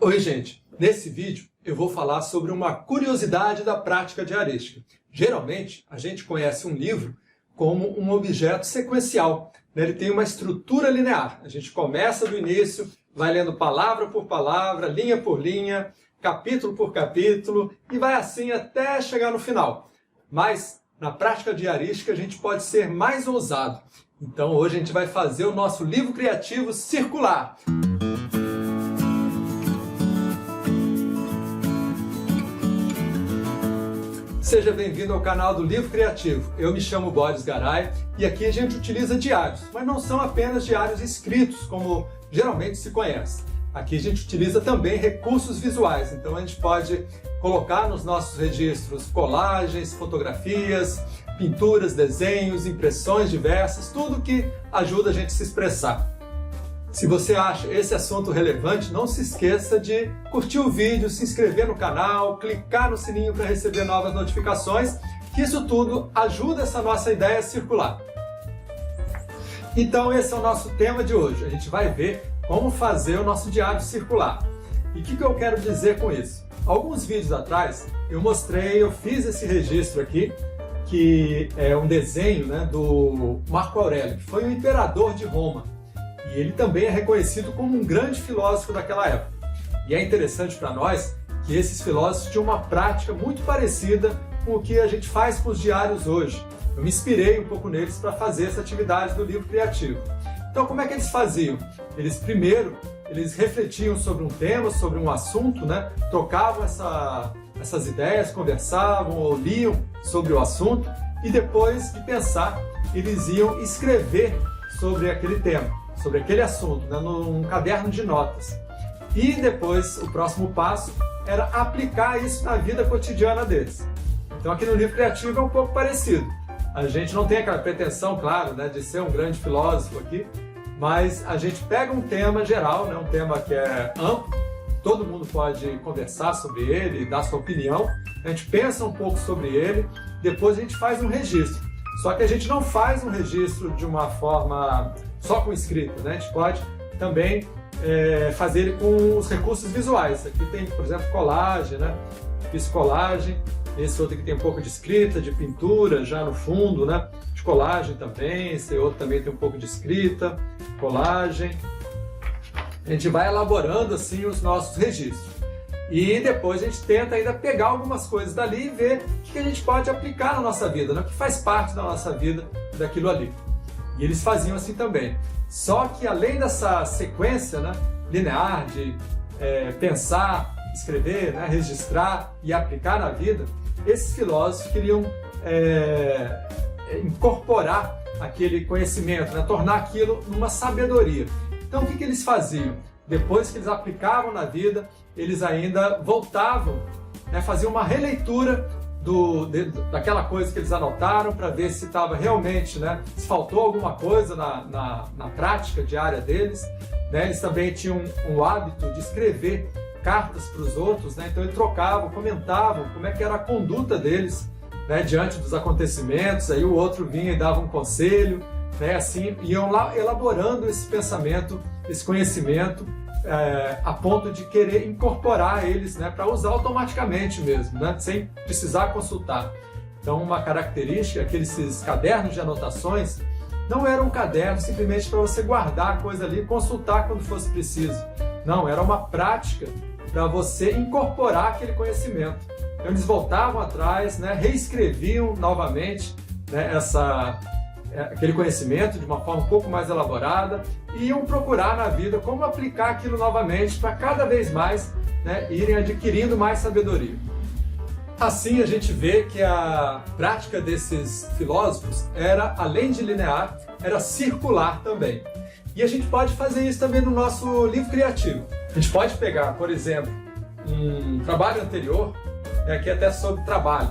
Oi, gente! Nesse vídeo eu vou falar sobre uma curiosidade da prática diarística. Geralmente a gente conhece um livro como um objeto sequencial, né? Ele tem uma estrutura linear. A gente começa do início, vai lendo palavra por palavra, linha por linha, capítulo por capítulo e vai assim até chegar no final. Mas na prática diarística a gente pode ser mais ousado. Então hoje a gente vai fazer o nosso livro criativo circular. Seja bem-vindo ao canal do Livro Criativo. Eu me chamo Boris Garay e aqui a gente utiliza diários, mas não são apenas diários escritos, como geralmente se conhece. Aqui a gente utiliza também recursos visuais, então a gente pode colocar nos nossos registros colagens, fotografias, pinturas, desenhos, impressões diversas, tudo que ajuda a gente a se expressar. Se você acha esse assunto relevante, não se esqueça de curtir o vídeo, se inscrever no canal, clicar no sininho para receber novas notificações, que isso tudo ajuda essa nossa ideia a circular. Então esse é o nosso tema de hoje. A gente vai ver como fazer o nosso diário circular. E o que eu quero dizer com isso? Alguns vídeos atrás eu fiz esse registro aqui, que é um desenho, né, do Marco Aurélio, que foi o imperador de Roma. E ele também é reconhecido como um grande filósofo daquela época. E é interessante para nós que esses filósofos tinham uma prática muito parecida com o que a gente faz com os diários hoje. Eu me inspirei um pouco neles para fazer essa atividade do livro criativo. Então, como é que eles faziam? Eles refletiam sobre um tema, sobre um assunto, né? Trocavam essas ideias, conversavam ou liam sobre o assunto e depois de pensar, eles iam escrever sobre aquele tema, sobre aquele assunto, né, num caderno de notas. E depois, o próximo passo era aplicar isso na vida cotidiana deles. Então aqui no livro criativo é um pouco parecido. A gente não tem aquela pretensão, claro, né, de ser um grande filósofo aqui, mas a gente pega um tema geral, né, um tema que é amplo, todo mundo pode conversar sobre ele, dar sua opinião, a gente pensa um pouco sobre ele, depois a gente faz um registro. Só que a gente não faz um registro de uma forma só com escrita, né? A gente pode também fazer ele com os recursos visuais. Aqui tem, por exemplo, colagem, né? Fiz colagem. Esse outro aqui tem um pouco de escrita, de pintura já no fundo, né? De colagem também. Esse outro também tem um pouco de escrita, colagem. A gente vai elaborando assim os nossos registros. E depois a gente tenta ainda pegar algumas coisas dali e ver o que a gente pode aplicar na nossa vida, né? O que faz parte da nossa vida daquilo ali. E eles faziam assim também. Só que além dessa sequência, né, linear de pensar, escrever, né, registrar e aplicar na vida, esses filósofos queriam incorporar aquele conhecimento, né, tornar aquilo numa sabedoria. Então o que eles faziam? Depois que eles aplicavam na vida, eles ainda voltavam, né, faziam uma releitura daquela coisa que eles anotaram para ver se estava realmente, né, se faltou alguma coisa na prática diária deles. Né? Eles também tinham o hábito de escrever cartas para os outros, né? Então eles trocavam, comentavam como é que era a conduta deles, né, diante dos acontecimentos, aí o outro vinha e dava um conselho, né? Assim, iam lá elaborando esse pensamento, esse conhecimento, a ponto de querer incorporar eles, né, para usar automaticamente mesmo, né, sem precisar consultar. Então uma característica é que esses cadernos de anotações não eram um caderno simplesmente para você guardar a coisa ali e consultar quando fosse preciso. Não, era uma prática para você incorporar aquele conhecimento. Então eles voltavam atrás, né, reescreviam novamente, né, aquele conhecimento de uma forma um pouco mais elaborada e iam procurar na vida como aplicar aquilo novamente para cada vez mais, né, irem adquirindo mais sabedoria. Assim a gente vê que a prática desses filósofos era, além de linear, era circular também. E a gente pode fazer isso também no nosso livro criativo. A gente pode pegar, por exemplo, um trabalho anterior, aqui até sobre trabalho.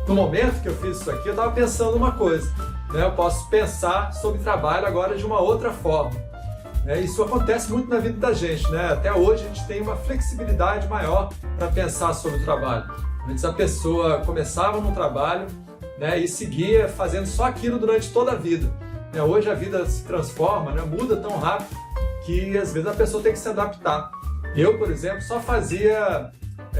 No momento que eu fiz isso aqui, eu estava pensando uma coisa. Eu posso pensar sobre trabalho agora de uma outra forma. Isso acontece muito na vida da gente, né? Até hoje a gente tem uma flexibilidade maior para pensar sobre o trabalho. Antes a pessoa começava no trabalho, né, e seguia fazendo só aquilo durante toda a vida. Hoje a vida se transforma, né, muda tão rápido que às vezes a pessoa tem que se adaptar. Eu, por exemplo, só fazia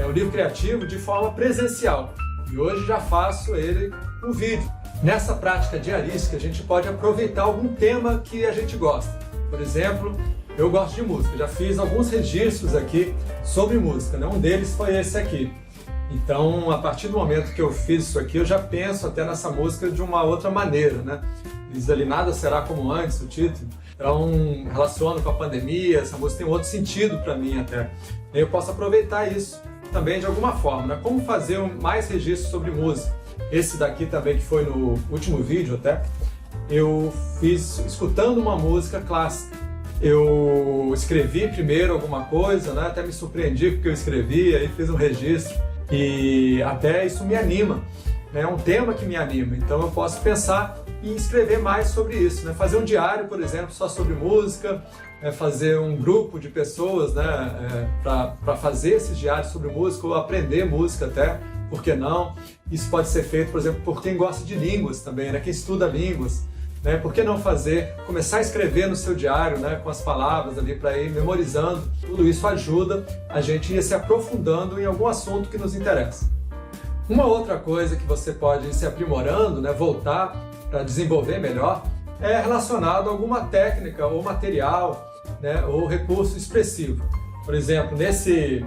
o livro criativo de forma presencial e hoje já faço ele com vídeo. Nessa prática diarística, a gente pode aproveitar algum tema que a gente gosta. Por exemplo, eu gosto de música, já fiz alguns registros aqui sobre música, né? Um deles foi esse aqui. Então, a partir do momento que eu fiz isso aqui, eu já penso até nessa música de uma outra maneira, né? Diz ali, nada será como antes, o título. Então, relaciono com a pandemia, essa música tem um outro sentido para mim até. Eu posso aproveitar isso também de alguma forma, né? Como fazer mais registros sobre música. Esse daqui também, que foi no último vídeo até, eu fiz escutando uma música clássica. Eu escrevi primeiro alguma coisa, né? Até me surpreendi porque eu escrevi, aí fiz um registro e até isso me anima. É um tema que me anima, então eu posso pensar em escrever mais sobre isso, né? Fazer um diário, por exemplo, só sobre música, fazer um grupo de pessoas, né? Para fazer esses diários sobre música ou aprender música até, por que não? Isso pode ser feito, por exemplo, por quem gosta de línguas também, né? Quem estuda línguas, né? Por que não começar a escrever no seu diário, né? Com as palavras ali para ir memorizando. Tudo isso ajuda a gente a ir se aprofundando em algum assunto que nos interessa. Uma outra coisa que você pode ir se aprimorando, né? Voltar para desenvolver melhor, é relacionado a alguma técnica ou material, né? Ou recurso expressivo. Por exemplo, nesse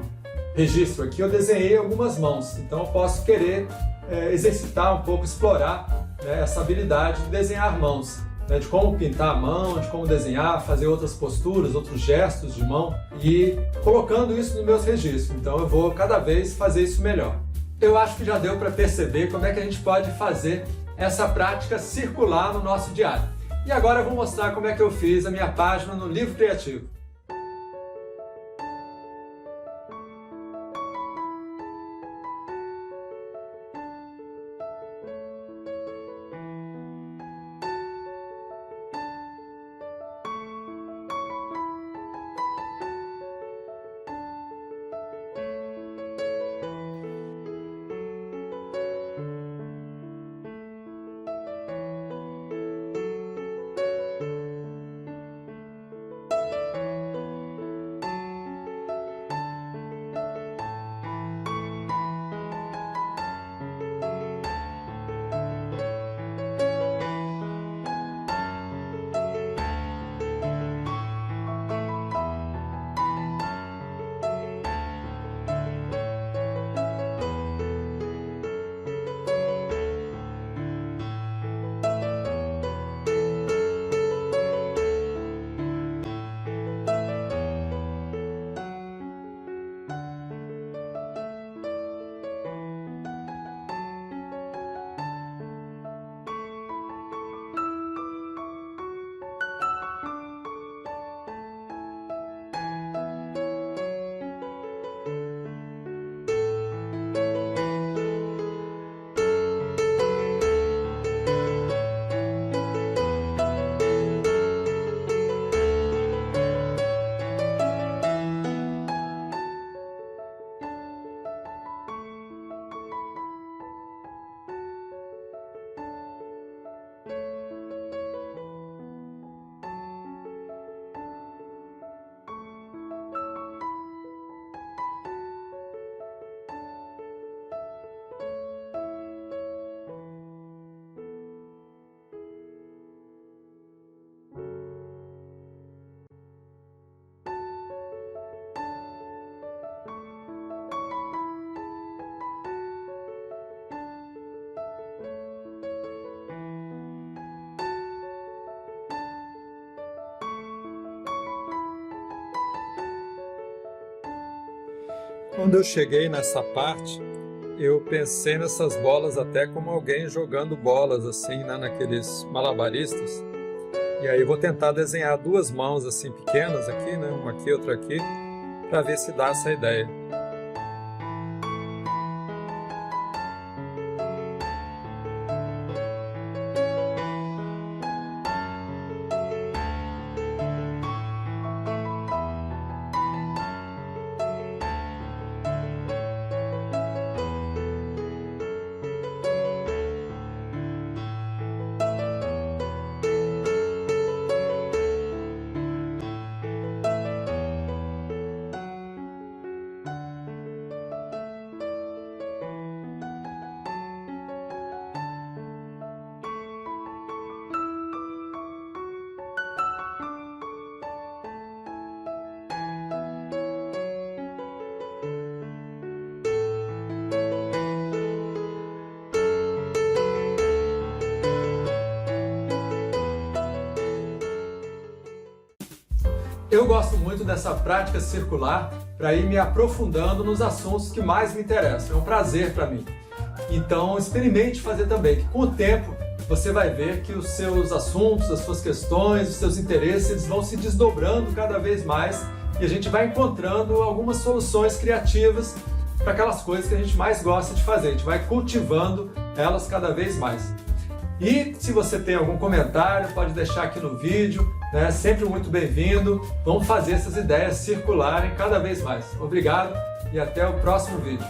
registro aqui eu desenhei algumas mãos, então eu posso querer exercitar um pouco, explorar, né, essa habilidade de desenhar mãos, né, de como pintar a mão, de como desenhar, fazer outras posturas, outros gestos de mão e colocando isso nos meus registros. Então eu vou cada vez fazer isso melhor. Eu acho que já deu para perceber como é que a gente pode fazer essa prática circular no nosso diário. E agora eu vou mostrar como é que eu fiz a minha página no livro criativo. Quando eu cheguei nessa parte, eu pensei nessas bolas até como alguém jogando bolas assim, né, naqueles malabaristas. E aí vou tentar desenhar duas mãos assim pequenas aqui, né, uma aqui, outra aqui, para ver se dá essa ideia. Eu gosto muito dessa prática circular para ir me aprofundando nos assuntos que mais me interessam. É um prazer para mim. Então experimente fazer também, que com o tempo você vai ver que os seus assuntos, as suas questões, os seus interesses, eles vão se desdobrando cada vez mais e a gente vai encontrando algumas soluções criativas para aquelas coisas que a gente mais gosta de fazer. A gente vai cultivando elas cada vez mais. E se você tem algum comentário, pode deixar aqui no vídeo, né? Sempre muito bem-vindo. Vamos fazer essas ideias circularem cada vez mais. Obrigado e até o próximo vídeo.